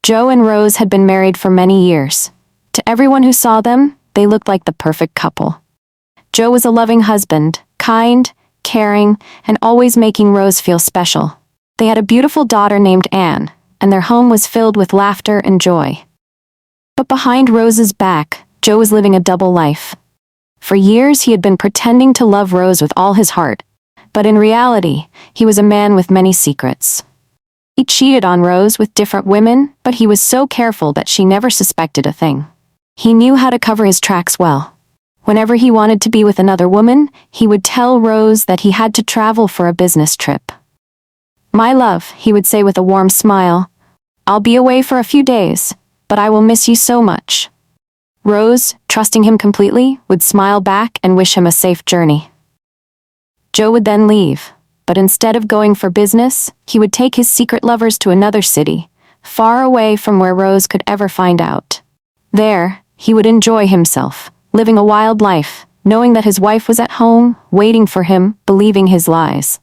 Joe and Rose had been married for many years. To everyone who saw them, they looked like the perfect couple. Joe was a loving husband, kind, caring, and always making Rose feel special. They had a beautiful daughter named Anne, and their home was filled with laughter and joy. But behind Rose's back, Joe was living a double life. For years he had been pretending to love Rose with all his heart, but in reality, he was a man with many secrets. He cheated on Rose with different women, but he was so careful that she never suspected a thing. He knew how to cover his tracks well. Whenever he wanted to be with another woman, he would tell Rose that he had to travel for a business trip. "My love," he would say with a warm smile, "I'll be away for a few days, but I will miss you so much." Rose, trusting him completely, would smile back and wish him a safe journey. Joe would then leave, but instead of going for business, he would take his secret lovers to another city, far away from where Rose could ever find out. There, he would enjoy himself, living a wild life, knowing that his wife was at home, waiting for him, believing his lies.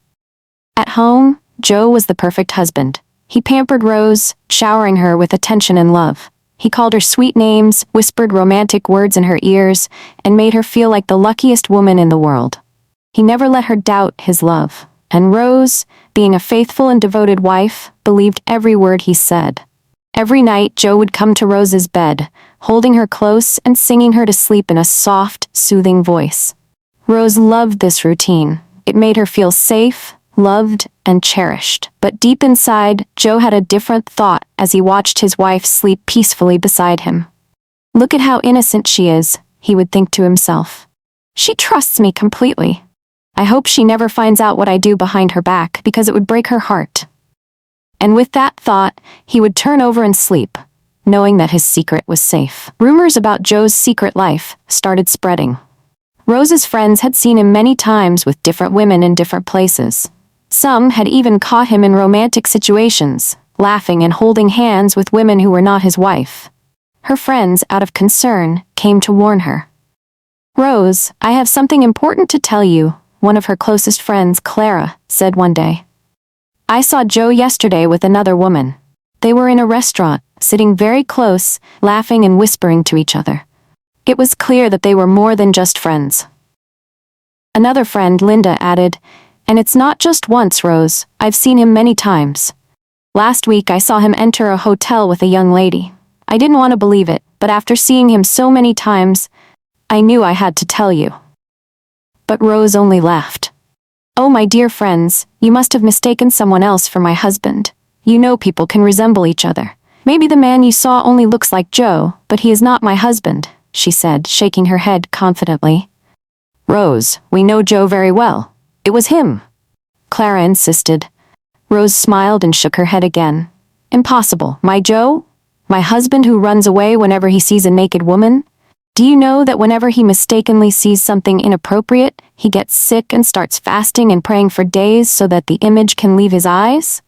At home, Joe was the perfect husband. He pampered Rose, showering her with attention and love. He called her sweet names, whispered romantic words in her ears, and made her feel like the luckiest woman in the world. He never let her doubt his love, and Rose, being a faithful and devoted wife, believed every word he said. Every night, Joe would come to Rose's bed, holding her close and singing her to sleep in a soft, soothing voice. Rose loved this routine. It made her feel safe, loved, and cherished. But deep inside, Joe had a different thought as he watched his wife sleep peacefully beside him. "Look at how innocent she is," he would think to himself. "She trusts me completely. I hope she never finds out what I do behind her back, because it would break her heart." And with that thought, he would turn over and sleep, knowing that his secret was safe. Rumors about Joe's secret life started spreading. Rose's friends had seen him many times with different women in different places. Some had even caught him in romantic situations, laughing and holding hands with women who were not his wife. Her friends, out of concern, came to warn her. "Rose, I have something important to tell you," one of her closest friends, Clara, said one day. "I saw Joe yesterday with another woman. They were in a restaurant, sitting very close, laughing and whispering to each other. It was clear that they were more than just friends." Another friend, Linda, added, "And it's not just once, Rose. I've seen him many times. Last week I saw him enter a hotel with a young lady. I didn't want to believe it, but after seeing him so many times, I knew I had to tell you." But Rose only laughed. "Oh, my dear friends, you must have mistaken someone else for my husband. You know people can resemble each other. Maybe the man you saw only looks like Joe, but he is not my husband," she said, shaking her head confidently. "Rose, we know Joe very well. It was him," Clara insisted. Rose smiled and shook her head again. "Impossible. My Joe? My husband who runs away whenever he sees a naked woman? Do you know that whenever he mistakenly sees something inappropriate, he gets sick and starts fasting and praying for days so that the image can leave his eyes?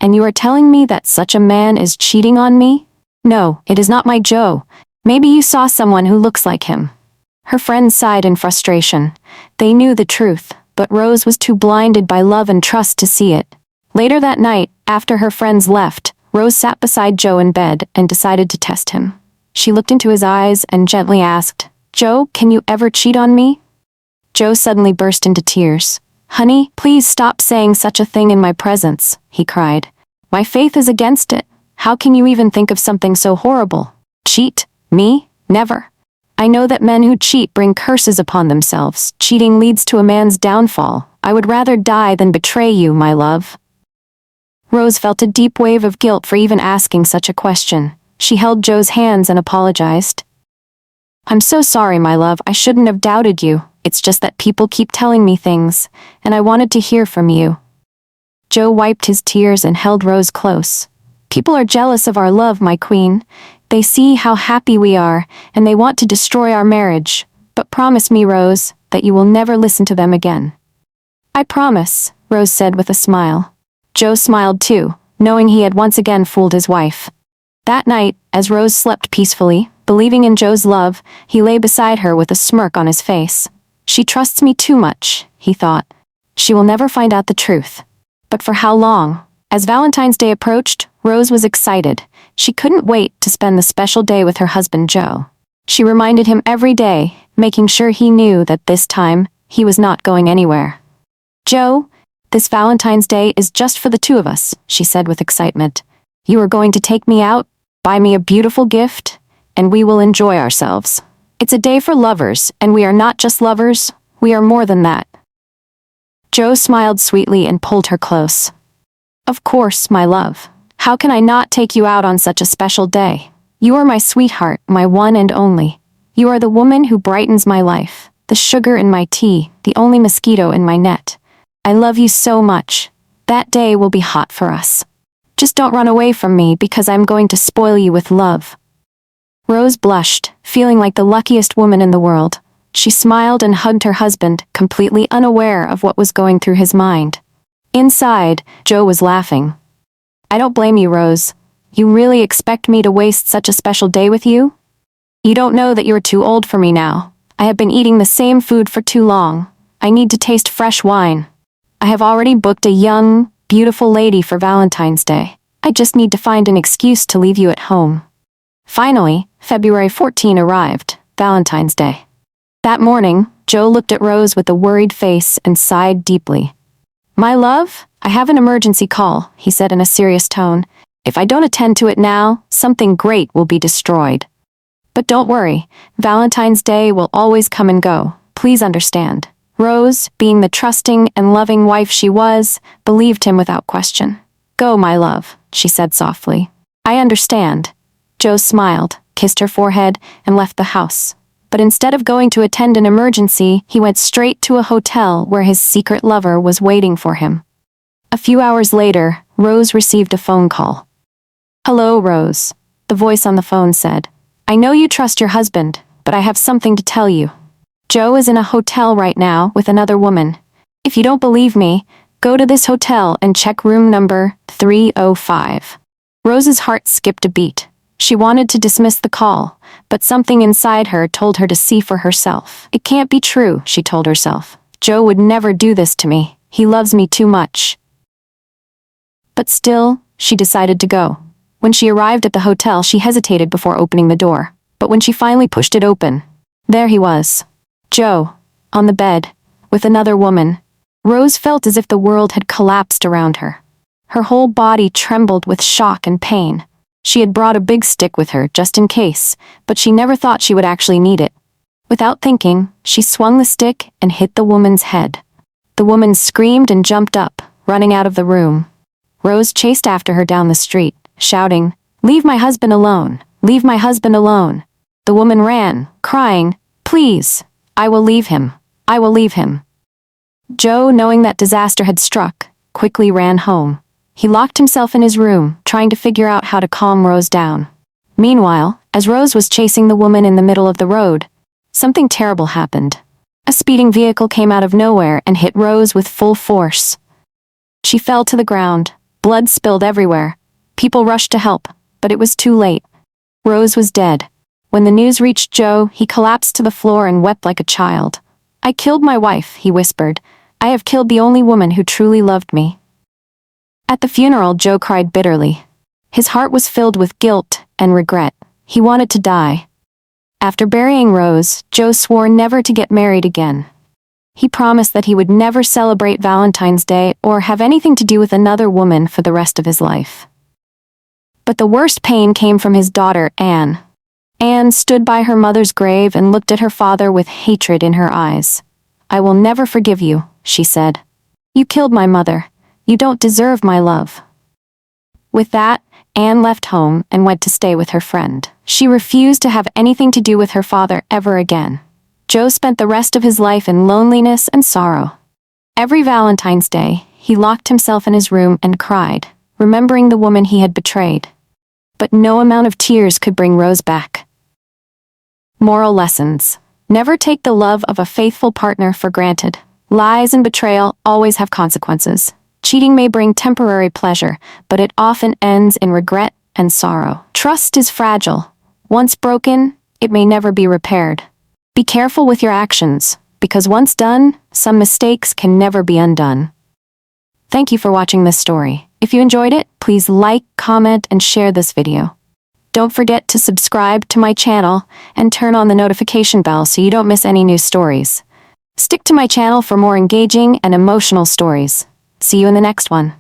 And you are telling me that such a man is cheating on me? No, it is not my Joe. Maybe you saw someone who looks like him." Her friends sighed in frustration. They knew the truth, but Rose was too blinded by love and trust to see it. Later that night, after her friends left, Rose sat beside Joe in bed and decided to test him. She looked into his eyes and gently asked, "Joe, can you ever cheat on me?" Joe suddenly burst into tears. "Honey, please stop saying such a thing in my presence," he cried. "My faith is against it. How can you even think of something so horrible? Cheat? Me? Never. I know that men who cheat bring curses upon themselves. Cheating leads to a man's downfall. I would rather die than betray you, my love." Rose felt a deep wave of guilt for even asking such a question. She held Joe's hands and apologized. "I'm so sorry, my love. I shouldn't have doubted you. It's just that people keep telling me things, and I wanted to hear from you." Joe wiped his tears and held Rose close. "People are jealous of our love, my queen. They see how happy we are, and they want to destroy our marriage. But promise me, Rose, that you will never listen to them again." "I promise," Rose said with a smile. Joe smiled too, knowing he had once again fooled his wife. That night, as Rose slept peacefully, believing in Joe's love, he lay beside her with a smirk on his face. "She trusts me too much," he thought. "She will never find out the truth." But for how long? As Valentine's Day approached, Rose was excited. She couldn't wait to spend the special day with her husband Joe. She reminded him every day, making sure he knew that this time, he was not going anywhere. "Joe, this Valentine's Day is just for the two of us," she said with excitement. "You are going to take me out, buy me a beautiful gift, and we will enjoy ourselves. It's a day for lovers, and we are not just lovers, we are more than that." Joe smiled sweetly and pulled her close. "Of course, my love. How can I not take you out on such a special day? You are my sweetheart, my one and only. You are the woman who brightens my life, the sugar in my tea, the only mosquito in my net. I love you so much. That day will be hot for us. Just don't run away from me because I'm going to spoil you with love." Rose blushed, feeling like the luckiest woman in the world. She smiled and hugged her husband, completely unaware of what was going through his mind. Inside, Joe was laughing. "I don't blame you, Rose. You really expect me to waste such a special day with you? You don't know that you're too old for me now. I have been eating the same food for too long. I need to taste fresh wine. I have already booked a young, beautiful lady for Valentine's Day. I just need to find an excuse to leave you at home." Finally, February 14 arrived, Valentine's Day. That morning, Joe looked at Rose with a worried face and sighed deeply. "My love, I have an emergency call," he said in a serious tone. "If I don't attend to it now, something great will be destroyed. But don't worry, Valentine's Day will always come and go. Please understand." Rose, being the trusting and loving wife she was, believed him without question. "Go, my love," she said softly. "I understand." Joe smiled, kissed her forehead, and left the house. But instead of going to attend an emergency, he went straight to a hotel where his secret lover was waiting for him. A few hours later, Rose received a phone call. "Hello, Rose," the voice on the phone said. "I know you trust your husband, but I have something to tell you. Joe is in a hotel right now with another woman. If you don't believe me, go to this hotel and check room number 305. Rose's heart skipped a beat. She wanted to dismiss the call, but something inside her told her to see for herself. "It can't be true," she told herself. "Joe would never do this to me. He loves me too much." But still, she decided to go. When she arrived at the hotel, she hesitated before opening the door. But when she finally pushed it open, there he was. Joe, on the bed, with another woman. Rose felt as if the world had collapsed around her. Her whole body trembled with shock and pain. She had brought a big stick with her just in case, but she never thought she would actually need it. Without thinking, she swung the stick and hit the woman's head. The woman screamed and jumped up, running out of the room. Rose chased after her down the street, shouting, "Leave my husband alone! Leave my husband alone!" The woman ran, crying, "Please! I will leave him. I will leave him." Joe, knowing that disaster had struck, quickly ran home. He locked himself in his room, trying to figure out how to calm Rose down. Meanwhile, as Rose was chasing the woman in the middle of the road, something terrible happened. A speeding vehicle came out of nowhere and hit Rose with full force. She fell to the ground. Blood spilled everywhere. People rushed to help, but it was too late. Rose was dead. When the news reached Joe, he collapsed to the floor and wept like a child. "I killed my wife," he whispered. "I have killed the only woman who truly loved me." At the funeral, Joe cried bitterly. His heart was filled with guilt and regret. He wanted to die. After burying Rose, Joe swore never to get married again. He promised that he would never celebrate Valentine's Day or have anything to do with another woman for the rest of his life. But the worst pain came from his daughter, Anne. Anne stood by her mother's grave and looked at her father with hatred in her eyes. "I will never forgive you," she said. "You killed my mother. You don't deserve my love." With that, Anne left home and went to stay with her friend. She refused to have anything to do with her father ever again. Joe spent the rest of his life in loneliness and sorrow. Every Valentine's Day, he locked himself in his room and cried, remembering the woman he had betrayed. But no amount of tears could bring Rose back. Moral lessons. Never take the love of a faithful partner for granted. Lies and betrayal always have consequences. Cheating may bring temporary pleasure, but it often ends in regret and sorrow. Trust is fragile. Once broken, it may never be repaired. Be careful with your actions, because once done, some mistakes can never be undone. Thank you for watching this story. If you enjoyed it, please like, comment, and share this video. Don't forget to subscribe to my channel and turn on the notification bell so you don't miss any new stories. Stick to my channel for more engaging and emotional stories. See you in the next one.